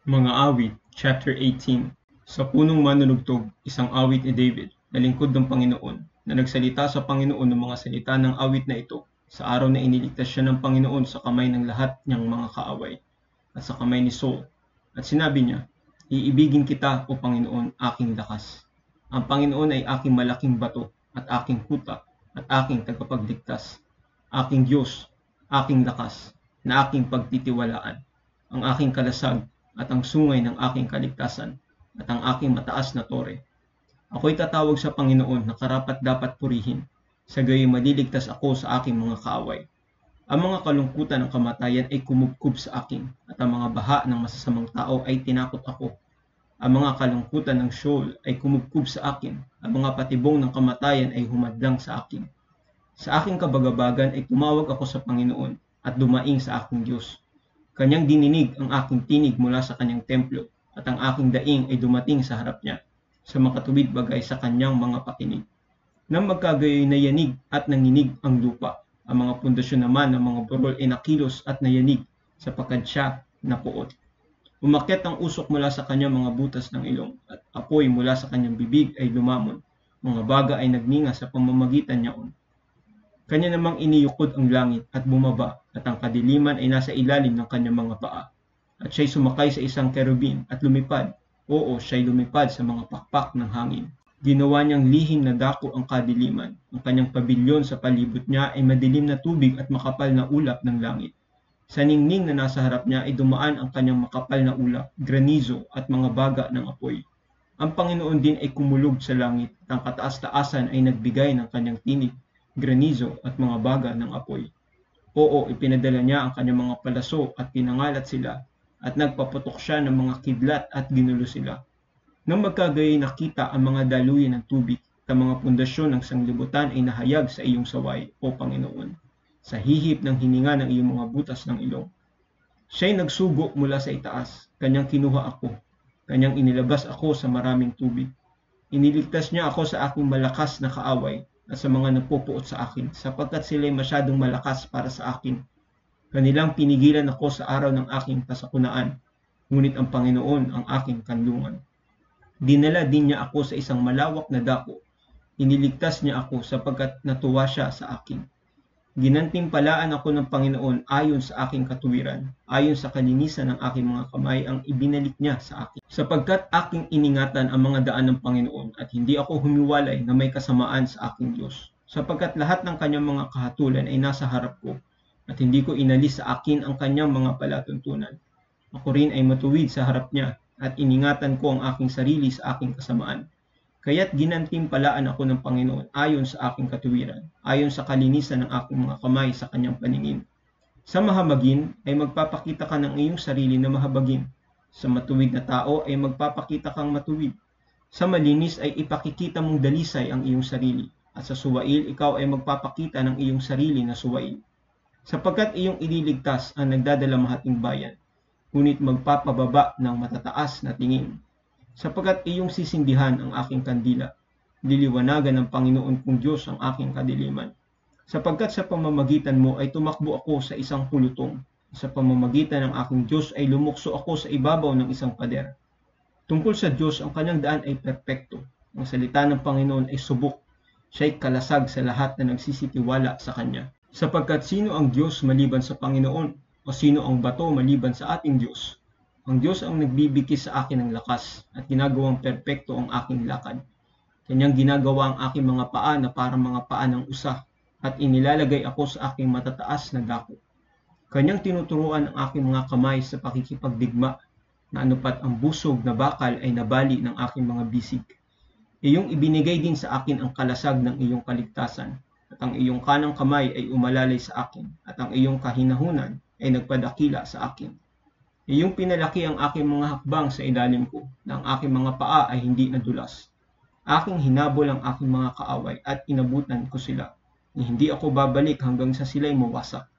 Mga awit, chapter 18. Sa punong manunugtog, isang awit ni David, na lingkod ng Panginoon, na nagsalita sa Panginoon ng mga salita ng awit na ito, sa araw na iniligtas siya ng Panginoon sa kamay ng lahat niyang mga kaaway, at sa kamay ni Saul. At sinabi niya, iibigin kita, O Panginoon, aking lakas. Ang Panginoon ay aking malaking bato, at aking kuta, at aking tagapagligtas. Aking Diyos, aking lakas, na aking pagtitiwalaan, ang aking kalasag, at ang sungay ng aking kaligtasan, at ang aking mataas na tore. Ako'y tatawag sa Panginoon na karapat-dapat purihin, sa gayoy maliligtas ako sa aking mga kaaway. Ang mga kalungkutan ng kamatayan ay kumubkob sa akin, at ang mga baha ng masasamang tao ay tinakot ako. Ang mga kalungkutan ng Sheol ay kumubkob sa akin, ang mga patibong ng kamatayan ay humadlang sa akin. Sa aking kabagabagan ay tumawag ako sa Panginoon, at dumaing sa aking Diyos. Kanyang dininig ang aking tinig mula sa kanyang templo, at ang aking daing ay dumating sa harap niya, sa makatuwid bagay sa kanyang mga pakinig. Nang magkagayoy nayanig at nanginig ang lupa, ang mga pundasyon naman ng mga burol ay nakilos at nayanig, sapagkat siya napuot. Umakyat ang usok mula sa kanyang mga butas ng ilong, at apoy mula sa kanyang bibig ay lumamon, mga baga ay nagninga sa pamamagitan niyaon. Kanya namang iniyukod ang langit at bumaba, at ang kadiliman ay nasa ilalim ng kanyang mga paa. At siya'y sumakay sa isang kerubin at lumipad. Oo, siya'y lumipad sa mga pakpak ng hangin. Ginawa niyang lihim na dako ang kadiliman. Ang kanyang pabilyon sa palibot niya ay madilim na tubig at makapal na ulap ng langit. Sa ningning na nasa harap niya ay dumaan ang kanyang makapal na ulap, granizo at mga baga ng apoy. Ang Panginoon din ay kumulog sa langit, at ang kataas-taasan ay nagbigay ng kanyang tinig, granizo at mga baga ng apoy. Oo, ipinadala niya ang kanyang mga palaso at pinangalat sila, at nagpaputok siya ng mga kidlat at ginulo sila. Nang magkagayoy nakita ang mga daluyan ng tubig, at ang mga pundasyon ng sanglibutan ay nahayag sa iyong saway, O Panginoon, sa hihip ng hininga ng iyong mga butas ng ilong. Siya'y nagsugo mula sa itaas, kanyang kinuha ako, kanyang inilabas ako sa maraming tubig. Iniligtas niya ako sa aking malakas na kaaway, at sa mga napupuot sa akin, sapagkat sila'y masyadong malakas para sa akin. Kanilang pinigilan ako sa araw ng aking kasakunaan, ngunit ang Panginoon ang aking kanlungan. Dinala din niya ako sa isang malawak na dako. Iniligtas niya ako sapagkat natuwa siya sa akin. Ginantimpalaan ako ng Panginoon ayon sa aking katuwiran, ayon sa kalinisan ng aking mga kamay ang ibinalik niya sa akin. Sapagkat aking iningatan ang mga daan ng Panginoon at hindi ako humiwalay na may kasamaan sa aking Diyos. Sapagkat lahat ng kanyang mga kahatulan ay nasa harap ko at hindi ko inalis sa akin ang kanyang mga palatuntunan. Ako rin ay matuwid sa harap niya at iningatan ko ang aking sarili sa aking kasamaan. Kaya't ginantimpalaan ako ng Panginoon ayon sa aking katuwiran, ayon sa kalinisan ng aking mga kamay sa kanyang paningin. Sa mahabagin ay magpapakita ka ng iyong sarili na mahabagin. Sa matuwid na tao ay magpapakita kang matuwid. Sa malinis ay ipakikita mong dalisay ang iyong sarili, at sa suwail ikaw ay magpapakita ng iyong sarili na suwail. Sapagkat iyong ililigtas ang nagdadalamahating bayan, ngunit magpapababa ng matataas na tingin. Sapagkat iyong sisindihan ang aking kandila, liliwanagan ng Panginoon kong Diyos ang aking kadiliman. Sapagkat sa pamamagitan mo ay tumakbo ako sa isang pulutong, sa pamamagitan ng aking Diyos ay lumukso ako sa ibabaw ng isang pader. Tungkol sa Diyos, ang kanyang daan ay perpekto. Ang salita ng Panginoon ay subok, siya'y kalasag sa lahat na nagsisitiwala sa kanya. Sapagkat sino ang Diyos maliban sa Panginoon, o sino ang bato maliban sa ating Diyos? Ang Diyos ang nagbibigay sa akin ng lakas at ginagawang perpekto ang aking lakad. Kanyang ginagawa ang aking mga paa na parang mga paa ng usa at inilalagay ako sa aking matataas na dako. Kanyang tinuturuan ang aking mga kamay sa pakikipagdigma na anupat ang busog na bakal ay nabali ng aking mga bisig. Iyong ibinigay din sa akin ang kalasag ng iyong kaligtasan at ang iyong kanang kamay ay umalalay sa akin at ang iyong kahinahunan ay nagpadakila sa akin. Iyong pinalaki ang aking mga hakbang sa ilalim ko, na ang aking mga paa ay hindi nadulas. Aking hinabol ang aking mga kaaway at inabutan ko sila, na hindi ako babalik hanggang sa sila'y mawasak.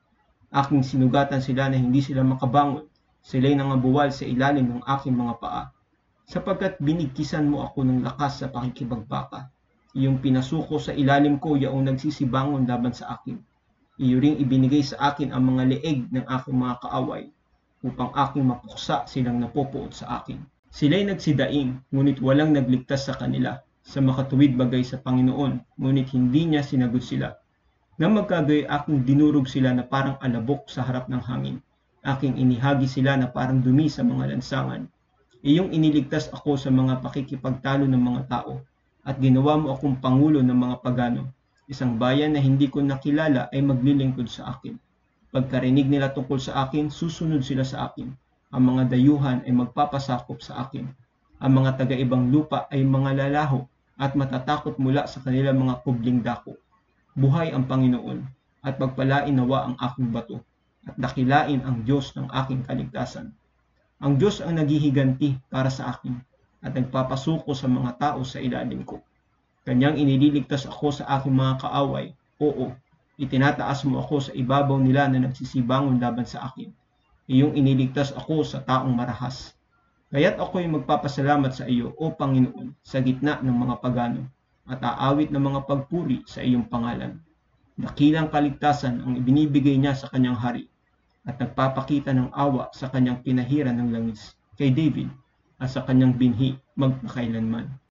Aking sinugatan sila na hindi sila makabangon, sila'y nangabuwal sa ilalim ng aking mga paa. Sapagkat binigkisan mo ako ng lakas sa pakikipagbaka. Iyong pinasuko sa ilalim ko yaong nagsisibangon laban sa akin. Iyo ring ibinigay sa akin ang mga leeg ng aking mga kaaway. upang aking mapuksa silang napopoot sa akin. Sila'y nagsidaing, ngunit walang nagligtas sa kanila. Sa makatuwid bagay sa Panginoon, ngunit hindi niya sinagot sila. Nang magkagayoy aking dinurog sila na parang alabok sa harap ng hangin. Aking inihagi sila na parang dumi sa mga lansangan. Iyong iniligtas ako sa mga pakikipagtalo ng mga tao, at ginawa mo akong pangulo ng mga pagano. Isang bayan na hindi ko nakilala ay maglilingkod sa akin. Pagkarinig nila tungkol sa akin, susunod sila sa akin. Ang mga dayuhan ay magpapasakop sa akin. Ang mga taga-ibang lupa ay mga lalaho at matatakot mula sa kanilang mga kubling dako. Buhay ang Panginoon, at pagpalain nawa ang aking bato, at dakilain ang Diyos ng aking kaligtasan. Ang Diyos ang naghihiganti para sa akin, at nagpapasuko sa mga tao sa ilalim ko. Kanyang inililigtas ako sa aking mga kaaway. Oo, itinataas mo ako sa ibabaw nila na nagsisibangon laban sa akin. Iyong iniligtas ako sa taong marahas. Kaya't ako'y magpapasalamat sa iyo, O Panginoon, sa gitna ng mga pagano, at aawit ng mga pagpuri sa iyong pangalan. Dakilang kaligtasan ang ibinibigay niya sa kanyang hari, at nagpapakita ng awa sa kanyang pinahiran ng langis, kay David, at sa kanyang binhi magpakailanman.